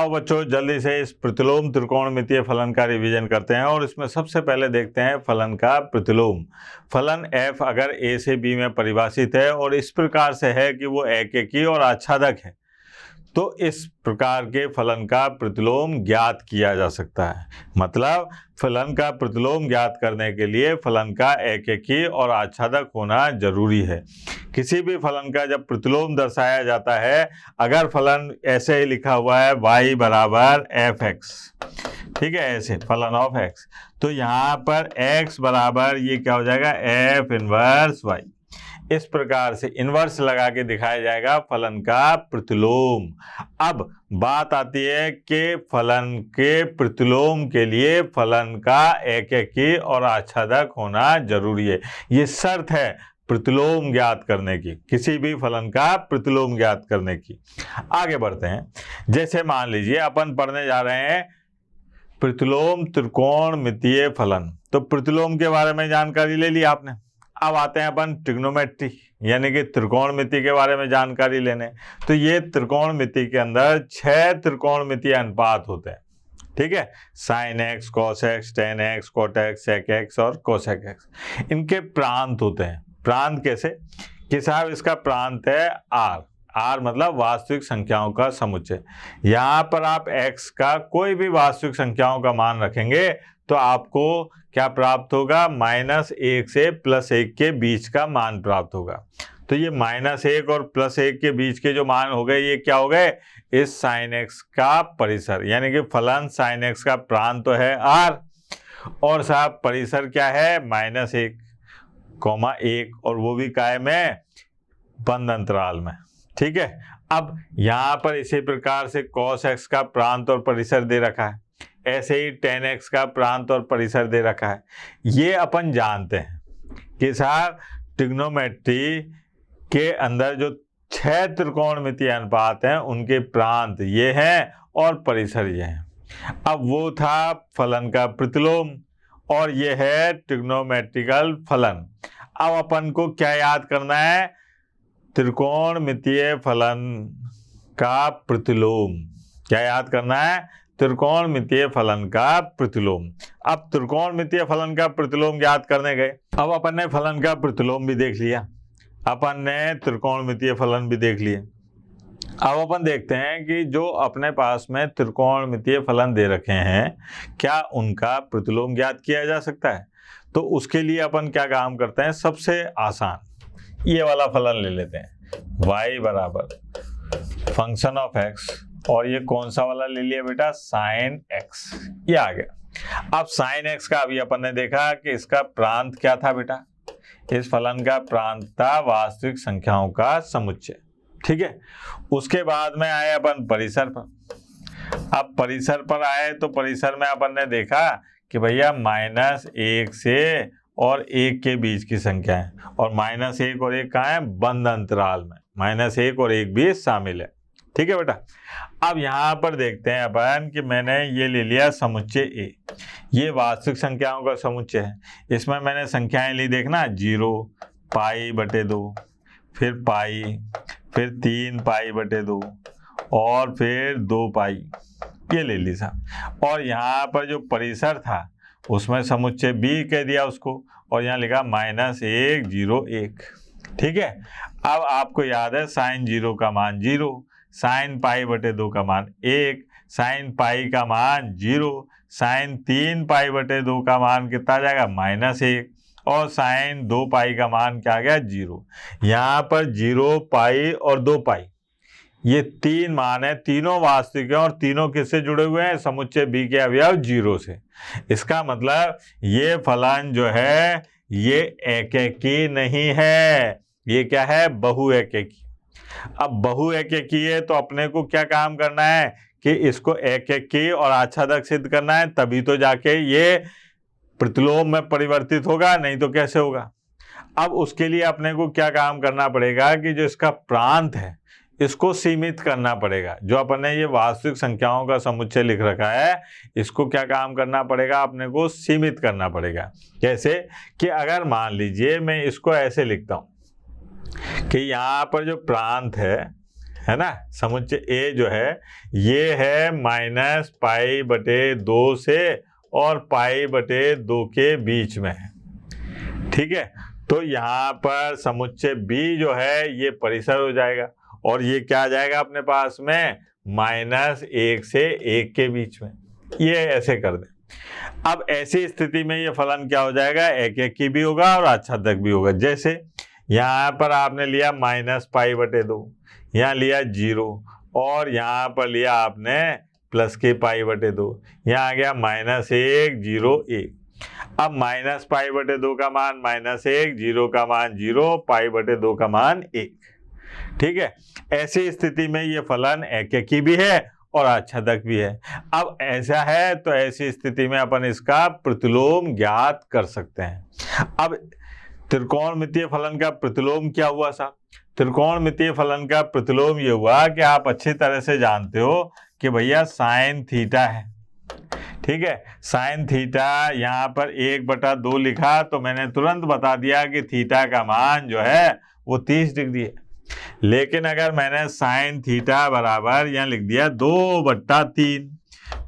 आओ बच्चों जल्दी से इस प्रतिलोम त्रिकोणमितीय फलन का रिवीजन करते हैं और इसमें सबसे पहले देखते हैं फलन का प्रतिलोम। फलन f अगर a से b में परिभाषित है और इस प्रकार से है कि वो एकेकी और आच्छादक है तो इस प्रकार के फलन का प्रतिलोम ज्ञात किया जा सकता है। मतलब फलन का प्रतिलोम ज्ञात करने के लिए फलन का एकेकी और आच्छादक होना जरूरी है। किसी भी फलन का जब प्रतिलोम दर्शाया जाता है, अगर फलन ऐसे ही लिखा हुआ है y बराबर एफ एक्स, ठीक है, ऐसे फलन ऑफ x, तो यहाँ पर x बराबर ये क्या हो जाएगा f इनवर्स y। इस प्रकार से इन्वर्स लगा के दिखाया जाएगा फलन का प्रतिलोम। अब बात आती है कि फलन के प्रतिलोम के लिए फलन का एकेकी और आच्छादक होना जरूरी है। ये शर्त है प्रतिलोम ज्ञात करने की, किसी भी फलन का प्रतिलोम ज्ञात करने की। आगे बढ़ते हैं। जैसे मान लीजिए अपन पढ़ने जा रहे हैं प्रतिलोम त्रिकोणमितीय फलन, तो प्रतिलोम के बारे में जानकारी ले ली आपने। अब आते हैं अपन ट्रिग्नोमेट्री यानी कि त्रिकोणमिति के बारे में जानकारी लेने। तो ये त्रिकोणमिति के अंदर 6 त्रिकोणमितीय अनुपात होते हैं, ठीक है, sine x, cos x, tan x, cot x, sec x और कोसेक एक्स। इनके प्रांत होते हैं। प्रांत कैसे कि साहब इसका प्रांत है आर, आर मतलब वास्तविक संख्याओं का समुच्चय। यहाँ पर आप x का कोई भी वास्तविक संख्याओं का मान रखेंगे तो आपको क्या प्राप्त होगा, -1 से +1 के बीच का मान प्राप्त होगा। तो ये -1 और +1 के बीच के जो मान हो गए ये क्या हो गए, इस साइन एक्स का परिसर, यानी कि फलन साइन एक्स का प्रांत तो है r और साहब परिसर क्या है -1, 1 और वो भी कायम है बंद अंतराल में, ठीक है। अब यहाँ पर इसी प्रकार से cos x का प्रांत और परिसर दे रखा है, ऐसे ही tan x का प्रांत और परिसर दे रखा है। ये अपन जानते हैं कि साहब ट्रिग्नोमेट्री के अंदर जो 6 त्रिकोणमितीय अनुपात हैं उनके प्रांत ये हैं और परिसर ये हैं। अब वो था फलन का प्रतिलोम और ये है ट्रिग्नोमेट्रिकल फलन। अब अपन को क्या याद करना है, त्रिकोणमितीय फलन का प्रतिलोम। क्या याद करना है, त्रिकोणमितीय फलन का प्रतिलोम। अब त्रिकोणमितीय फलन का प्रतिलोम ज्ञात करने गए, अब अपन ने फलन का प्रतिलोम भी देख लिया, अपन ने त्रिकोणमितीय फलन भी देख लिए। अब अपन देखते हैं कि जो अपने पास में त्रिकोणमितीय फलन दे रखे हैं क्या उनका प्रतिलोम ज्ञात किया जा सकता है। तो उसके लिए अपन क्या काम करते हैं, सबसे आसान ये वाला फलन ले लेते हैं, y बराबर फंक्शन ऑफ x, और ये कौन सा वाला ले लिया बेटा, साइन x, ये आ गया। अब साइन x का अभी अपन ने देखा कि इसका प्रांत क्या था बेटा, इस फलन का प्रांत था वास्तविक संख्याओं का समुच्चय, ठीक है। उसके बाद में आए अपन परिसर पर। अब परिसर पर आए तो परिसर में अपन ने देखा कि भैया -1 से और 1 के बीच की संख्या है, और -1 और 1 कहाँ है, बंद अंतराल में, -1 और 1 भी शामिल है, ठीक है बेटा। अब यहाँ पर देखते हैं अपन कि मैंने ये ले लिया समुच्चय A, ये वास्तविक संख्याओं का समुच्चय है। इसमें मैंने संख्याएं ली, देखना 0 π/2, फिर पाई, फिर 3 π/2 और फिर 2 पाई, ये ले ली साहब। और यहाँ पर जो परिसर था उसमें समुच्चय B कह दिया उसको, और यहाँ लिखा -1 0 1, ठीक है। अब आपको याद है साइन 0 का मान 0, साइन π/2 का मान 1, साइन पाई का मान 0, साइन 3 π/2 का मान कितना आ जाएगा -1, और साइन 2 पाई का मान क्या आ गया 0। यहाँ पर 0 पाई और 2 पाई ये 3 मान है, तीनों वास्तविक हैं और तीनों किससे जुड़े हुए हैं, समुच्चय B के अवयव 0 से। इसका मतलब ये फलन जो है ये एकेकी नहीं है, ये क्या है, बहुएकेकी। अब बहुएकेकी है तो अपने को क्या काम करना है कि इसको एकेकी और आच्छादक सिद्ध करना है, तभी तो जाके ये प्रतिलोम में परिवर्तित होगा, नहीं तो कैसे होगा। अब उसके लिए अपने को क्या काम करना पड़ेगा कि जो इसका प्रांत है इसको सीमित करना पड़ेगा। जो अपन ने ये वास्तविक संख्याओं का समुच्चय लिख रखा है इसको क्या काम करना पड़ेगा, अपने को सीमित करना पड़ेगा। कैसे कि अगर मान लीजिए मैं इसको ऐसे लिखता हूँ कि यहाँ पर जो प्रांत है है ना, समुच्चय ए जो है ये है -π/2 से और π/2 के बीच में है। ठीक है, तो यहाँ पर समुच्चय बी जो है ये परिसर हो जाएगा और ये क्या आ जाएगा अपने पास में -1 से 1 के बीच में। ये ऐसे कर दें। अब ऐसी स्थिति में ये फलन क्या हो जाएगा, एक की भी होगा और आच्छादक भी होगा। जैसे यहाँ पर आपने लिया -π/2, यहाँ लिया 0 और यहाँ पर लिया आपने प्लस के π/2, यहाँ आ गया -1 0 1। अब -π/2 का मान -1, 0 का मान 0, π/2 का मान 1। ठीक है, ऐसी स्थिति में ये फलन एक भी है और आच्छादक भी है। अब ऐसा है तो ऐसी स्थिति में अपन इसका प्रतिलोम ज्ञात कर सकते हैं। अब त्रिकोणमितीय फलन का प्रतिलोम क्या हुआ साहब? त्रिकोणमितीय फलन का प्रतिलोम ये हुआ कि आप अच्छी तरह से जानते हो कि भैया साइन थीटा है। ठीक है, साइन थीटा यहाँ पर 1/2 लिखा तो मैंने तुरंत बता दिया कि थीटा का मान जो है वो 30 डिग्री है। लेकिन अगर मैंने साइन थीटा बराबर यहाँ लिख दिया 2/3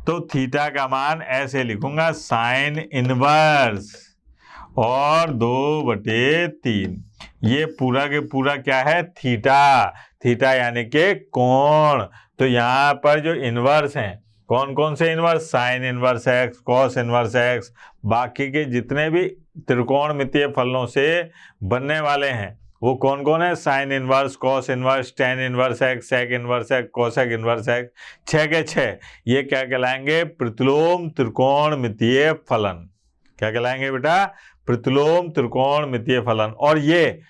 तो थीटा का मान ऐसे लिखूंगा साइन इनवर्स और 2/3। ये पूरा के पूरा क्या है, थीटा। थीटा यानी कि कोण। तो यहाँ पर जो इनवर्स हैं, कौन कौन से inverse, sine inverse x, cos inverse x, बाकी के जितने भी त्रिकोणमितीय फलनों से बनने वाले हैं वो कौन कौन है, sine inverse, cos inverse, tan inverse x, sec inverse x, cosec inverse x, 6 के 6। ये क्या कहलाएंगे, प्रतिलोम त्रिकोणमितीय फलन। क्या कहलाएंगे बेटा, प्रतिलोम त्रिकोणमितीय फलन। और ये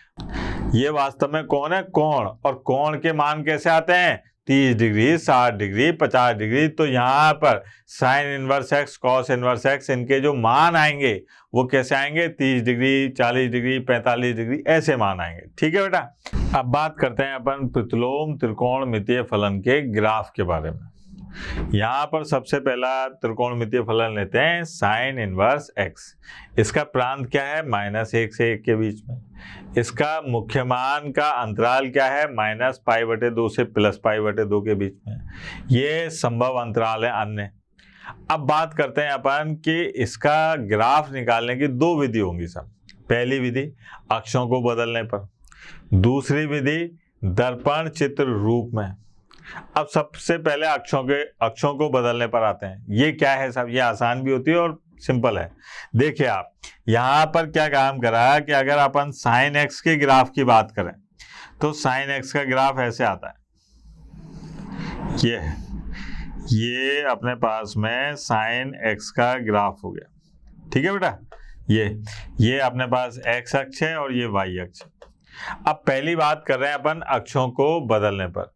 वास्तव में कौन है, कोण। और कोण के मान कैसे आते हैं, 30 डिग्री, 60 डिग्री, 50 डिग्री। तो यहाँ पर sine inverse x, cos inverse x, इनके जो मान आएंगे वो कैसे आएंगे, 30 डिग्री, 40 डिग्री, 45 डिग्री, ऐसे मान आएंगे। ठीक है बेटा, अब बात करते हैं अपन प्रतिलोम त्रिकोणमितीय फलन के ग्राफ के बारे में। यहाँ पर सबसे पहला त्रिकोणमितीय फलन लेते हैं साइन इनवर्स एक्स। इसका प्रांत क्या है, -1 से 1 के बीच में। इसका मुख्य मान का अंतराल क्या है, -π/2 से +π/2 के बीच में। ये संभव अंतराल है अन्य। अब बात करते हैं अपन कि इसका ग्राफ निकालने की 2 विधि होंगी सब। पहली विधि अक्षों को बदलने पर, दूसरी विधि दर्पण चित्र रूप में। अब सबसे पहले अक्षों को बदलने पर आते हैं। ये क्या है साहब, ये आसान भी होती है और सिंपल है। देखिए आप यहाँ पर क्या काम करा कि अगर अपन साइन एक्स के ग्राफ की बात करें तो साइन एक्स का ग्राफ ऐसे आता है। ये अपने पास में साइन एक्स का ग्राफ हो गया। ठीक है बेटा, ये अपने पास एक्स अक्ष है और ये वाई अक्ष। अब पहली बात कर रहे हैं अपन अक्षों को बदलने पर।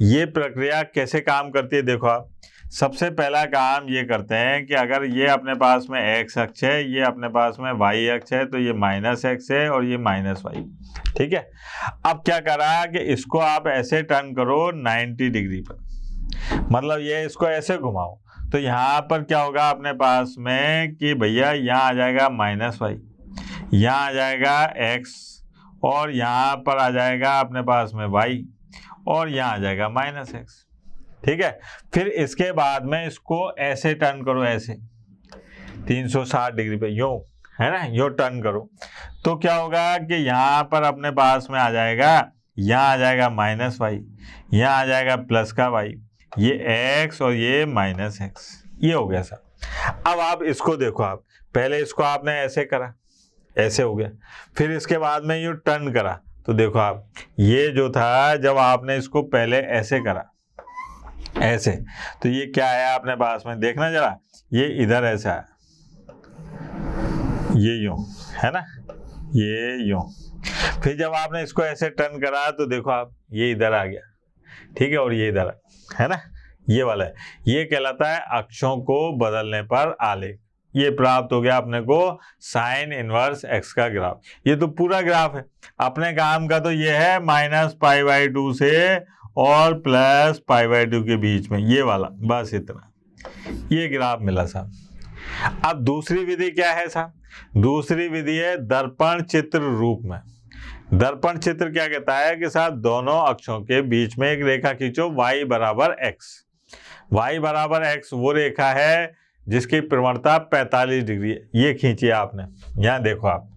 ये प्रक्रिया कैसे काम करती है, देखो आप। सबसे पहला काम ये करते हैं कि अगर ये अपने पास में एक्स अक्ष है, ये अपने पास में वाई अक्ष है, तो ये -x है और ये -y। ठीक है, अब क्या करा कि इसको आप ऐसे टर्न करो 90 डिग्री पर, मतलब ये इसको ऐसे घुमाओ तो यहाँ पर क्या होगा अपने पास में कि भैया यहाँ आ जाएगा -y, यहाँ आ जाएगा x और यहाँ पर आ जाएगा अपने पास में y और यहाँ आ जाएगा -x। ठीक है, फिर इसके बाद में इसको ऐसे टर्न करो, ऐसे 360 डिग्री पे, यूं, है ना, यूं टर्न करो तो क्या होगा कि यहाँ पर अपने पास में आ जाएगा, यहाँ आ जाएगा -y, यहाँ आ जाएगा प्लस का y, ये x और ये -x। ये हो गया सर। अब आप इसको देखो, आप पहले इसको आपने ऐसे करा, ऐसे हो गया, फिर इसके बाद में यूं टर्न करा तो देखो आप, ये जो था जब आपने इसको पहले ऐसे करा, ऐसे, तो ये क्या आया अपने पास में, देखना जरा, ये इधर ऐसा है, ये यूं, है ना, ये यूं। फिर जब आपने इसको ऐसे टर्न करा तो देखो आप, ये इधर आ गया। ठीक है, और ये इधर है ना, ये वाला है। ये कहलाता है अक्षों को बदलने पर आलेख। ये प्राप्त हो गया अपने को साइन इनवर्स एक्स का ग्राफ। ये तो पूरा ग्राफ है। अपने काम का तो ये है -π/2 से और +π/2 के बीच में, ये वाला, बस इतना। ये ग्राफ मिला साहब। अब दूसरी विधि क्या है साहब, दूसरी विधि है दर्पण चित्र रूप में। दर्पण चित्र क्या कहता है कि साहब दोनों अक्षों के बीच में एक रेखा खींचो y बराबर x। y बराबर x वो रेखा है जिसकी प्रवणता 45 डिग्री है, ये खींची आपने। यहाँ देखो आप,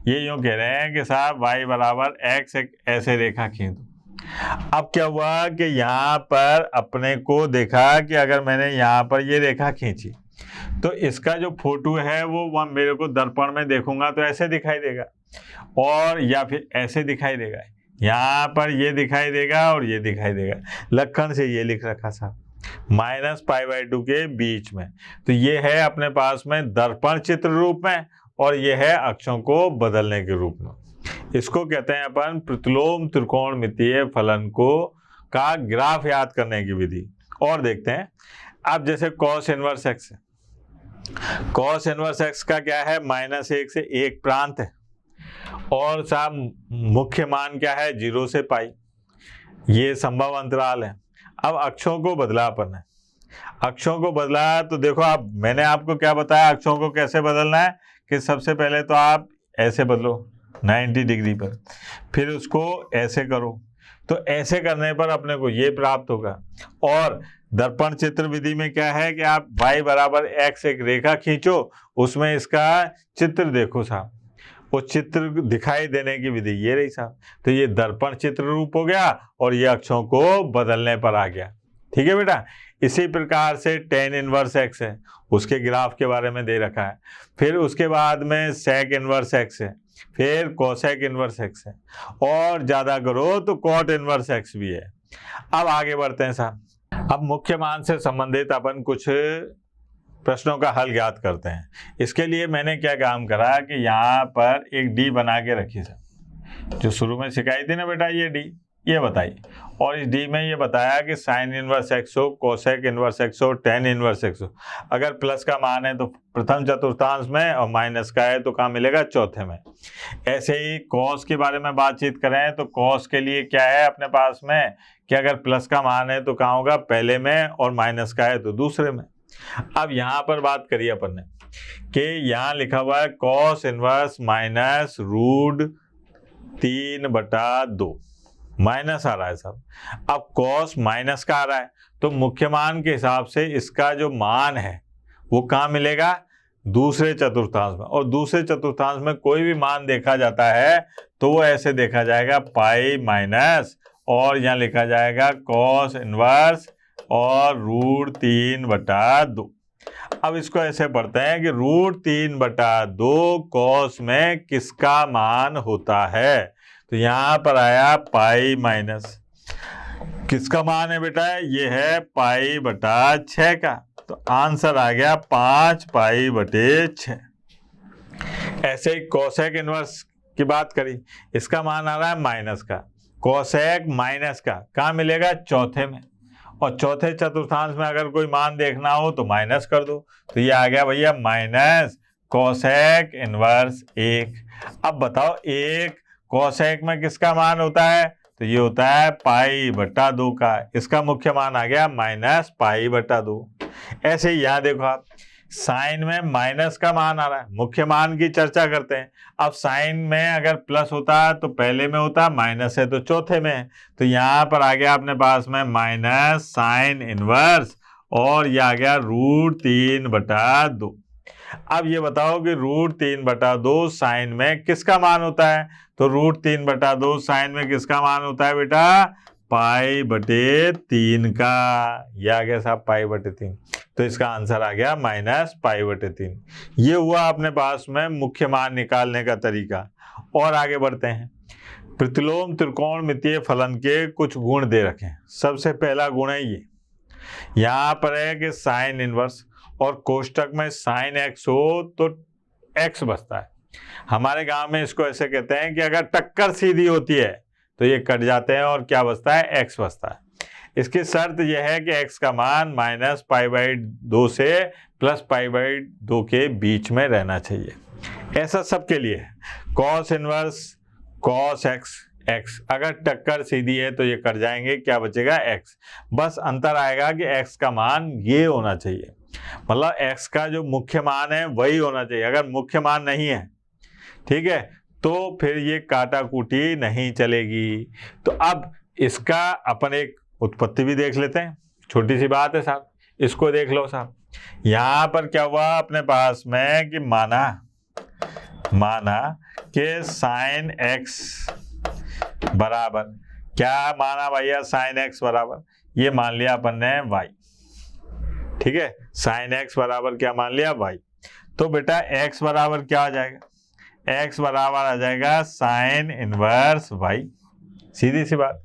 ये यूं कह रहे हैं कि साहब y बराबर x एक ऐसे रेखा खींच दो। अब क्या हुआ कि यहाँ पर अपने को देखा कि अगर मैंने यहाँ पर ये रेखा खींची तो इसका जो फोटो है वो मेरे को दर्पण में देखूंगा तो ऐसे दिखाई देगा, और या फिर ऐसे दिखाई देगा। यहाँ पर ये दिखाई देगा और ये दिखाई देगा। लक्षण से ये लिख रखा था -π/2 के बीच में। तो ये है अपने पास में दर्पण चित्र रूप में, और ये है अक्षों को बदलने के रूप में। इसको कहते हैं अपन प्रतिलोम त्रिकोणमितीय फलन को का ग्राफ याद करने की विधि। और देखते हैं अब, जैसे cos इनवर्स x है, cos इनवर्स x का क्या है, -1 से 1 प्रांत है, और साहब मुख्य मान क्या है, 0 से π, ये संभव अंतराल है। अब अक्षों को बदला अपन ने, अक्षों को बदला तो देखो आप, मैंने आपको क्या बताया अक्षों को कैसे बदलना है, कि सबसे पहले तो आप ऐसे बदलो 90 डिग्री पर, फिर उसको ऐसे करो, तो ऐसे करने पर अपने को ये प्राप्त होगा। और दर्पण चित्र विधि में क्या है कि आप y बराबर x एक रेखा खींचो, उसमें इसका चित्र देखो साहब, वो चित्र दिखाई देने की विधि ये रही साहब। तो ये दर्पण चित्र रूप हो गया और ये अक्षों को बदलने पर आ गया। ठीक है बेटा। इसी प्रकार से tan इनवर्स x है, उसके ग्राफ के बारे में दे रखा है। फिर उसके बाद में sec इनवर्स x है, फिर cosec इनवर्स x है, और ज़्यादा करो तो cot इनवर्स x भी है। अब आगे बढ़ते हैं साहब। अब मुख्य मान से संबंधित अपन कुछ प्रश्नों का हल ज्ञात करते हैं। इसके लिए मैंने क्या काम करा कि यहाँ पर एक डी बना के रखी सर, जो शुरू में सिखाई थी ना बेटा, ये डी ये बताई, और इस डी में ये बताया कि साइन इनवर्स एक्स हो, कोसेक इनवर्स एक्स हो, टेन इनवर्स एक्स हो। अगर प्लस का मान है तो प्रथम चतुर्थांश में, और माइनस का है तो कहाँ मिलेगा, चौथे में। ऐसे ही कॉस के बारे में बातचीत करें तो कॉस के लिए क्या है अपने पास में कि अगर प्लस का मान है तो कहाँ होगा, पहले में, और माइनस का है तो दूसरे में। अब यहाँ पर बात करिए अपन ने कि यहाँ लिखा हुआ है कॉस इनवर्स माइनस √3/2, माइनस आ रहा है साहब। अब कॉस माइनस का आ रहा है तो मुख्य मान के हिसाब से इसका जो मान है वो कहाँ मिलेगा, दूसरे चतुर्थांश में। और दूसरे चतुर्थांश में कोई भी मान देखा जाता है तो वो ऐसे देखा जाएगा पाई माइनस, और यहाँ लिखा जाएगा कॉस इनवर्स और √3/2। अब इसको ऐसे पढ़ते हैं कि √3/2 कॉस में किसका मान होता है। तो यहाँ पर आया पाई माइनस, किसका मान है बेटा, ये है π/6 का। तो आंसर आ गया 5π/6। ऐसे ही कोसेक इनवर्स की बात करी, इसका मान आ रहा है माइनस का। कोसेक माइनस का कहाँ मिलेगा, चौथे में, और चौथे चतुर्थांश में अगर कोई मान देखना हो तो माइनस कर दो। तो ये आ गया भैया माइनस कोसेक इनवर्स 1। अब बताओ एक कोसेक में किसका मान होता है, तो ये होता है π/2 का। इसका मुख्य मान आ गया -π/2। ऐसे ही यहाँ देखो आप, साइन में माइनस का मान आ रहा है, मुख्य मान की चर्चा करते हैं। अब साइन में अगर प्लस होता तो पहले में होता, माइनस है तो चौथे में है। तो यहाँ पर आ गया अपने पास में माइनस साइन इनवर्स, और ये आ गया √3/2। अब ये बताओ कि √3/2 साइन में किसका मान होता है, तो √3/2 साइन में किसका मान होता है बेटा, π/3 का। यह आ गया साहब π/3। तो इसका आंसर आ गया -π/3। ये हुआ अपने पास में मुख्य मान निकालने का तरीका। और आगे बढ़ते हैं। प्रतिलोम त्रिकोणमितीय फलन के कुछ गुण दे रखे हैं। सबसे पहला गुण है ये, यहाँ पर है कि साइन इनवर्स और कोष्टक में साइन x हो तो x बचता है। हमारे गांव में इसको ऐसे कहते हैं कि अगर टक्कर सीधी होती है तो ये कट जाते हैं और क्या बचता है, x बचता है। इसकी शर्त यह है कि x का मान -π/2 से +π/2 के बीच में रहना चाहिए। ऐसा सबके लिए है। कॉस इनवर्स कॉस x अगर टक्कर सीधी है तो ये कट जाएंगे, क्या बचेगा, x। बस अंतर आएगा कि x का मान ये होना चाहिए, मतलब x का जो मुख्य मान है वही होना चाहिए। अगर मुख्य मान नहीं है, ठीक है, तो फिर ये काटाकूटी नहीं चलेगी। तो अब इसका अपन एक उत्पत्ति भी देख लेते हैं, छोटी सी बात है साहब, इसको देख लो साहब। यहाँ पर क्या हुआ अपने पास में कि माना कि साइन एक्स बराबर, क्या माना भैया, साइन एक्स बराबर, ये मान लिया अपन ने वाई, ठीक है, साइन एक्स बराबर क्या मान लिया, वाई। तो बेटा एक्स बराबर क्या आ जाएगा, एक्स बराबर आ जाएगा साइन इनवर्स वाई, सीधी सी बात।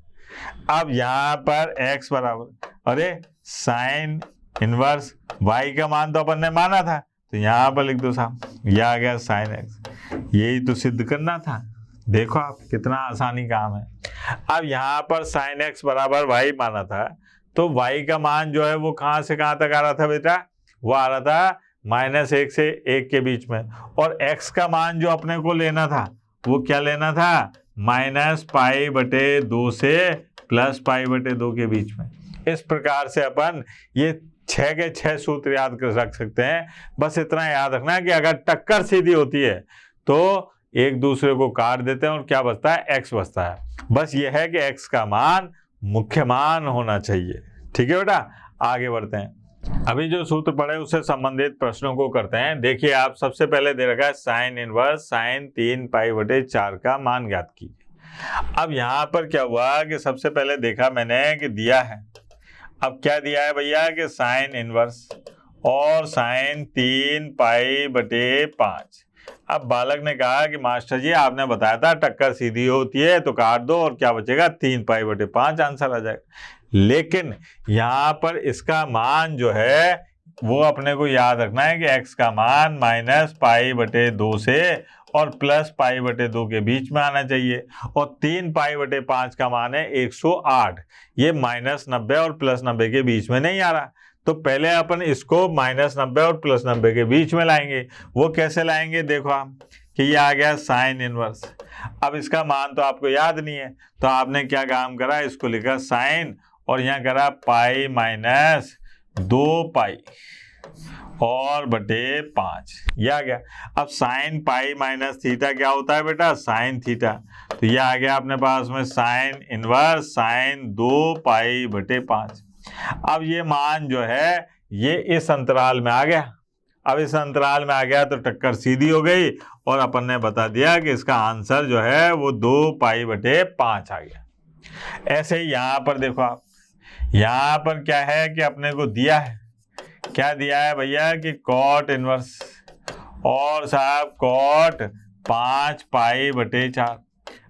अब यहाँ पर एक्स बराबर, अरे साइन इनवर्स वाई का मान तो अपन ने माना था, तो यहाँ पर लिख दो साहब, यह आ गया साइन एक्स, यही तो सिद्ध करना था। देखो आप कितना आसानी काम है। अब यहाँ पर साइन एक्स बराबर वाई माना था, तो वाई का मान जो है वो कहाँ से कहाँ तक आ रहा था बेटा, वो आ रहा था -1 से 1 के बीच में, और x का मान जो अपने को लेना था वो क्या लेना था, -π/2 से +π/2 के बीच में। इस प्रकार से अपन ये 6 के 6 सूत्र याद कर रख सकते हैं। बस इतना याद रखना कि अगर टक्कर सीधी होती है तो एक दूसरे को काट देते हैं और क्या बचता है, x बचता है। बस ये है कि x का मान मुख्य मान होना चाहिए। ठीक है बेटा, आगे बढ़ते हैं। अभी जो सूत्र पढ़े उससे संबंधित प्रश्नों को करते हैं। देखिए आप, सबसे पहले दे रखा है साइन इनवर्स साइन 3π/4 का मान ज्ञात कीजिए। अब यहाँ पर क्या हुआ कि सबसे पहले देखा मैंने कि दिया है, अब क्या दिया है भैया कि साइन इनवर्स और साइन 3π/5। अब बालक ने कहा कि मास्टर जी आपने बताया था टक्कर सीधी होती है तो काट दो और क्या बचेगा, 3π/5 आंसर आ जाएगा। लेकिन यहाँ पर इसका मान जो है वो अपने को याद रखना है कि x का मान -π/2 से और +π/2 के बीच में आना चाहिए, और 3π/5 का मान है 108। ये -90 और +90 के बीच में नहीं आ रहा, तो पहले अपन इसको -90 और +90 के बीच में लाएंगे। वो कैसे लाएंगे, देखो आप कि ये आ गया साइन इनवर्स। अब इसका मान तो आपको याद नहीं है, तो आपने क्या काम करा, इसको लिखा साइन और यहाँ करा π-2π और बटे 5, यह आ गया। अब साइन पाई माइनस थीटा क्या होता है बेटा, साइन थीटा। तो यह आ गया अपने पास में साइन इनवर्स साइन 2π/5। अब ये मान जो है ये इस अंतराल में आ गया। अब इस अंतराल में आ गया तो टक्कर सीधी हो गई और अपन ने बता दिया कि इसका आंसर जो है वो 2π/5 आ गया। ऐसे ही यहाँ पर देखो आप, यहाँ पर क्या है कि अपने को दिया है, क्या दिया है भैया कि कॉट इनवर्स और साहब कॉट 5π/4।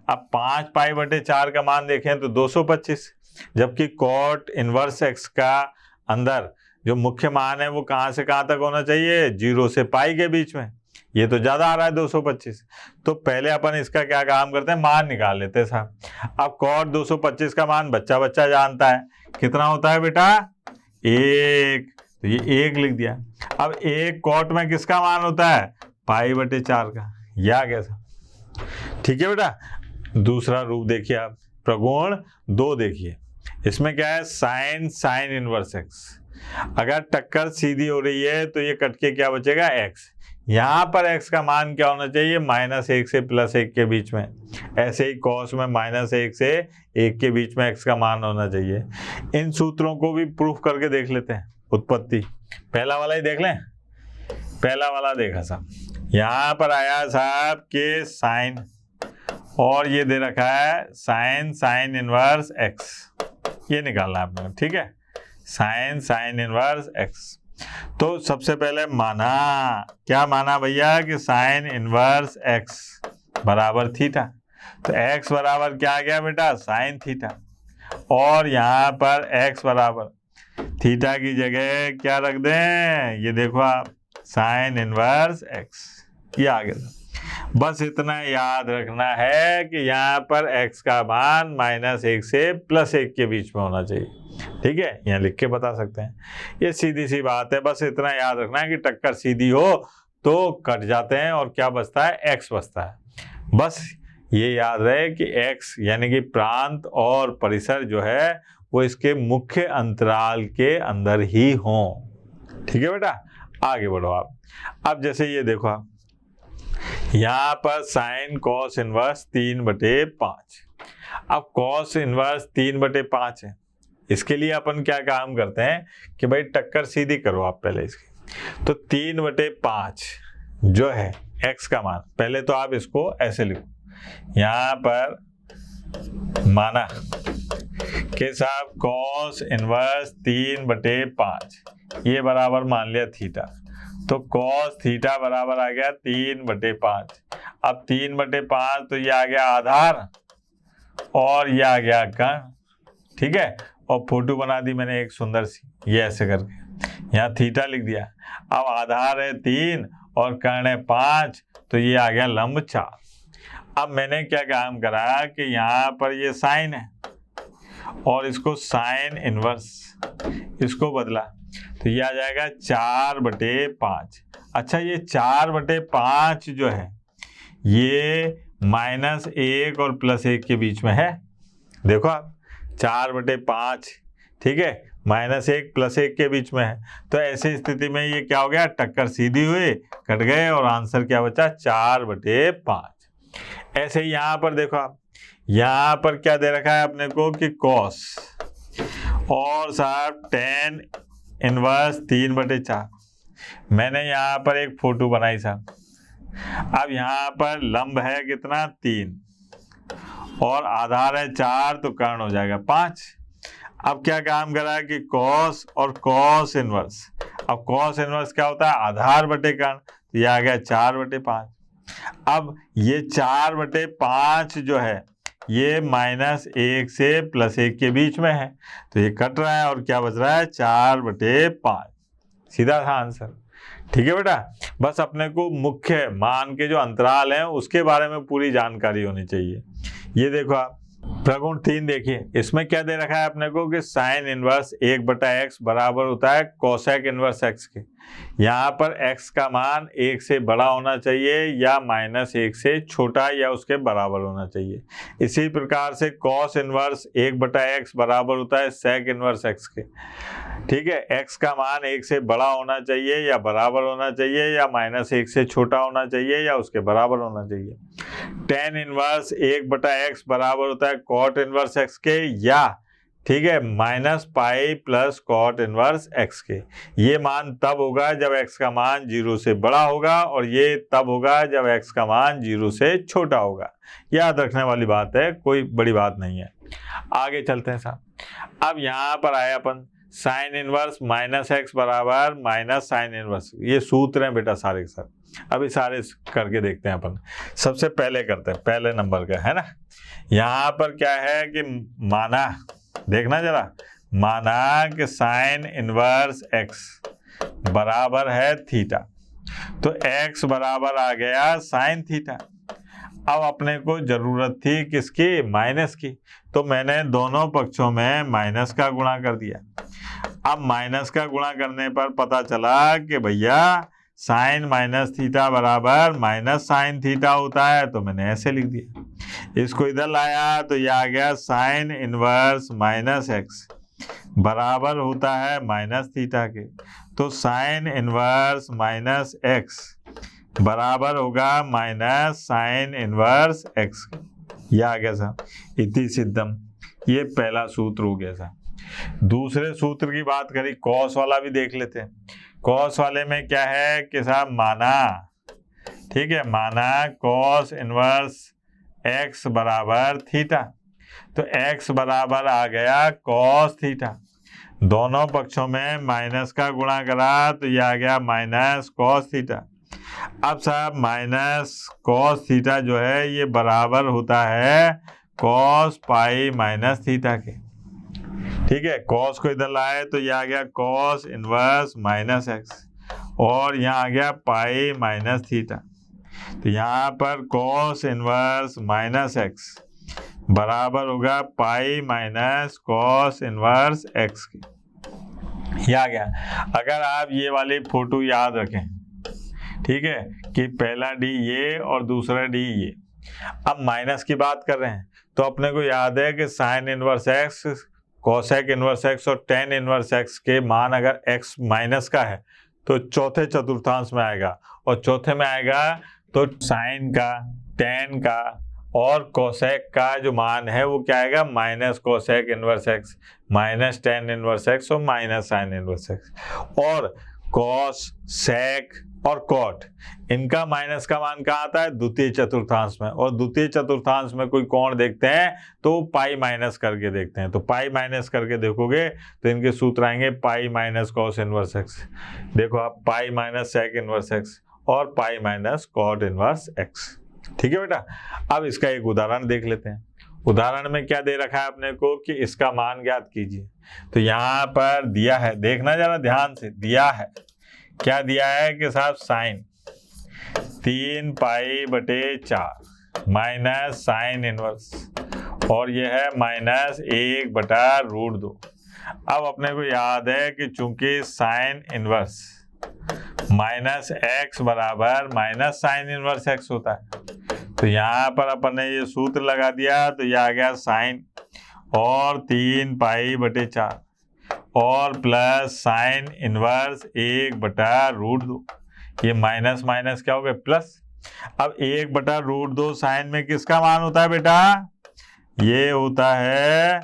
अब 5π/4 का मान देखें तो 225, जबकि कॉट इनवर्स एक्स का अंदर जो मुख्य मान है वो कहाँ से कहाँ तक होना चाहिए, 0 से पाई के बीच में। ये तो ज्यादा आ रहा है 225, तो पहले अपन इसका क्या काम करते हैं, मान निकाल लेते हैं साहब। अब कॉट 225 का मान बच्चा बच्चा जानता है, कितना होता है बेटा, 1, तो ये 1 लिख दिया। अब 1 कॉट में किसका मान होता है, π/4 का, यह आ गया साहब। ठीक है बेटा, दूसरा रूप देखिए आप, प्रगुण 2 देखिए, इसमें क्या है, साइन साइन इनवर्स एक्स। अगर टक्कर सीधी हो रही है तो ये कट के क्या बचेगा, x। यहाँ पर x का मान क्या होना चाहिए, -1 से +1 के बीच में। ऐसे ही कॉस में -1 से 1 के बीच में x का मान होना चाहिए। इन सूत्रों को भी प्रूफ करके देख लेते हैं। उत्पत्ति पहला वाला ही देख लें, पहला वाला देखा साहब, यहाँ पर आया साहब के साइन और ये दे रखा है साइन साइन इनवर्स x, ये निकालना है आपने, ठीक है, साइन साइन इनवर्स x। तो सबसे पहले माना, क्या माना भैया कि साइन इनवर्स x बराबर थीटा। तो x बराबर क्या आ गया बेटा, साइन थीटा, और यहाँ पर x बराबर थीटा की जगह क्या रख दें, ये देखो आप, साइन इनवर्स x, ये आ गया। बस इतना याद रखना है कि यहाँ पर x का मान -1 से +1 के बीच में होना चाहिए। ठीक है, यहाँ लिख के बता सकते हैं, ये सीधी सी बात है। बस इतना याद रखना है कि टक्कर सीधी हो तो कट जाते हैं और क्या बचता है, x बचता है। बस ये याद रहे कि x यानी कि प्रांत और परिसर जो है वो इसके मुख्य अंतराल के अंदर ही हों। ठीक है बेटा, आगे बढ़ो आप। अब जैसे ये देखो आप, यहाँ पर साइन कॉस इनवर्स 3/5। अब कॉस इनवर्स 3/5 है, इसके लिए अपन क्या काम करते हैं कि भाई टक्कर सीधी करो आप पहले इसकी। तो 3/5 जो है x का मान, पहले तो आप इसको ऐसे लिखो, यहाँ पर माना कि साहब कॉस इनवर्स 3/5 ये बराबर मान लिया थीटा, तो कॉस थीटा बराबर आ गया 3/5। अब 3/5 तो ये आ गया आधार और ये आ गया कर्ण, ठीक है। और फोटो बना दी मैंने एक सुंदर सी, ये ऐसे करके यहाँ थीटा लिख दिया। अब आधार है 3 और कर्ण है 5, तो ये आ गया लंब 4। अब मैंने क्या काम करा कि यहाँ पर ये साइन है और इसको साइन इनवर्स इसको बदला, तो ये आ जाएगा 4/5। अच्छा, ये 4/5 जो है ये -1 और +1 के बीच में है। देखो आप 4/5, ठीक है, -1 +1 के बीच में है। तो ऐसी स्थिति में ये क्या हो गया, टक्कर सीधी हुई, कट गए और आंसर क्या बचा 4/5। ऐसे ही यहाँ पर देखो आप, यहाँ पर क्या दे रखा है अपने को कि कॉस और साहब tan इनवर्स 3/4। मैंने यहाँ पर एक फोटो बनाई साहब। अब यहाँ पर लंब है कितना 3 और आधार है 4, तो कर्ण हो जाएगा 5। अब क्या काम करा कि कॉस और कॉस इनवर्स, अब कॉस इनवर्स क्या होता है आधार बटे कर्ण, तो ये आ गया 4/5। अब ये 4/5 जो है ये -1 से +1 के बीच में है, तो ये कट रहा है और क्या बच रहा है 4/5। सीधा था आंसर, ठीक है बेटा। बस अपने को मुख्य मान के जो अंतराल हैं उसके बारे में पूरी जानकारी होनी चाहिए। ये देखो आप प्रगुण 3 देखिए, इसमें क्या दे रखा है अपने को कि साइन इनवर्स 1/x बराबर होता है कोसेक इनवर्स x के। यहाँ पर x का मान 1 से बड़ा होना चाहिए या -1 से छोटा या उसके बराबर होना चाहिए। इसी प्रकार से कॉस इनवर्स 1/x बराबर होता है सेक इनवर्स x के, ठीक है। x का मान 1 से बड़ा होना चाहिए या बराबर होना चाहिए या -1 से छोटा होना चाहिए या उसके बराबर होना चाहिए। tan इनवर्स 1/x बराबर होता है कॉट इनवर्स x के या, ठीक है, -pi plus cot inverse x के। ये मान तब होगा जब x का मान 0 से बड़ा होगा और ये तब होगा जब x का मान 0 से छोटा होगा। याद रखने वाली बात है, कोई बड़ी बात नहीं है। आगे चलते हैं साहब। अब यहाँ पर आए अपन साइन इनवर्स -x बराबर माइनस साइन इनवर्स। ये सूत्र हैं बेटा सारे के सारे, अभी सारे करके देखते हैं अपन। सबसे पहले करते हैं पहले नंबर का, है ना। यहाँ पर क्या है कि माना, देखना जरा, माना कि साइन इनवर्स x बराबर है थीटा, तो x बराबर आ गया साइन थीटा। अब अपने को जरूरत थी किसकी, माइनस की, तो मैंने दोनों पक्षों में माइनस का गुणा कर दिया। अब माइनस का गुणा करने पर पता चला कि भैया साइन माइनस थीटा बराबर माइनस साइन थीटा होता है, तो मैंने ऐसे लिख दिया। इसको इधर लाया तो ये आ गया साइन इनवर्स -x बराबर होता है माइनस थीटा के, तो साइन इनवर्स -x बराबर होगा माइनस साइन इनवर्स x। ये आ गया साहब, इति सिद्धम। ये पहला सूत्र हो गया साहब। दूसरे सूत्र की बात करी, कॉस वाला भी देख लेते हैं। कॉस वाले में क्या है कि साहब माना, ठीक है, माना कॉस इनवर्स x बराबर थीटा, तो x बराबर आ गया कॉस थीटा। दोनों पक्षों में माइनस का गुणा करा तो ये आ गया माइनस कॉस थीटा। अब साहब माइनस कॉस थीटा जो है ये बराबर होता है कॉस पाई माइनस थीटा के, ठीक है। कॉस को इधर लाए तो ये आ गया कॉस इनवर्स -x और यहाँ आ गया पाई माइनस थीटा, तो यहाँ पर कॉस इनवर्स -x बराबर होगा पाई माइनस कॉस इनवर्स x की। ये आ गया। अगर आप ये वाली फोटो याद रखें, ठीक है, कि पहला डी ये और दूसरा डी ये। अब माइनस की बात कर रहे हैं तो अपने को याद है कि sine inverse x, cosec inverse x और टेन इनवर्स x के मान अगर x माइनस का है तो चौथे चतुर्थांश में आएगा, और चौथे में आएगा तो साइन का, टेन का और कोसेक का जो मान है वो क्या आएगा, minus cosec inverse x, minus ten inverse x और माइनस साइन इनवर्स एक्स। और कॉस, सेक और कॉट, इनका माइनस का मान कहाँ आता है, द्वितीय चतुर्थांश में। और द्वितीय चतुर्थांश में कोई कोण देखते हैं तो पाई माइनस करके देखते हैं। तो पाई माइनस करके देखोगे तो इनके सूत्र आएंगे pi minus cos inverse x. देखो आप, pi minus sec inverse x और pi minus cot inverse x. ठीक है बेटा। अब इसका एक उदाहरण देख लेते हैं। उदाहरण में क्या दे रखा है अपने को कि इसका मान ज्ञात कीजिए। तो यहाँ पर दिया है, देखना जरा ध्यान से, दिया है क्या, दिया है कि साहब साइन 3 पाई बटे 4 माइनस साइन इनवर्स, और ये है माइनस 1 बटा √2। अब अपने को याद है कि चूंकि साइन इनवर्स माइनस एक्स बराबर माइनस साइन इनवर्स एक्स होता है, तो यहाँ पर अपन ने ये सूत्र लगा दिया, तो ये आ गया साइन और 3 पाई बटे 4 और प्लस साइन इनवर्स 1 बटा √2। ये माइनस माइनस क्या हो गया, प्लस। अब 1 बटा √2 साइन में किसका मान होता है बेटा, ये होता है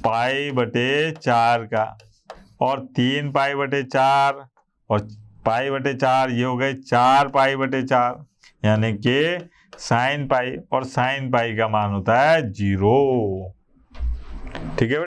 पाई बटे 4 का, और 3 पाई बटे 4 और पाई बटे 4 ये हो गए 4 पाई बटे 4, यानी कि साइन पाई, और साइन पाई का मान होता है 0। ठीक है।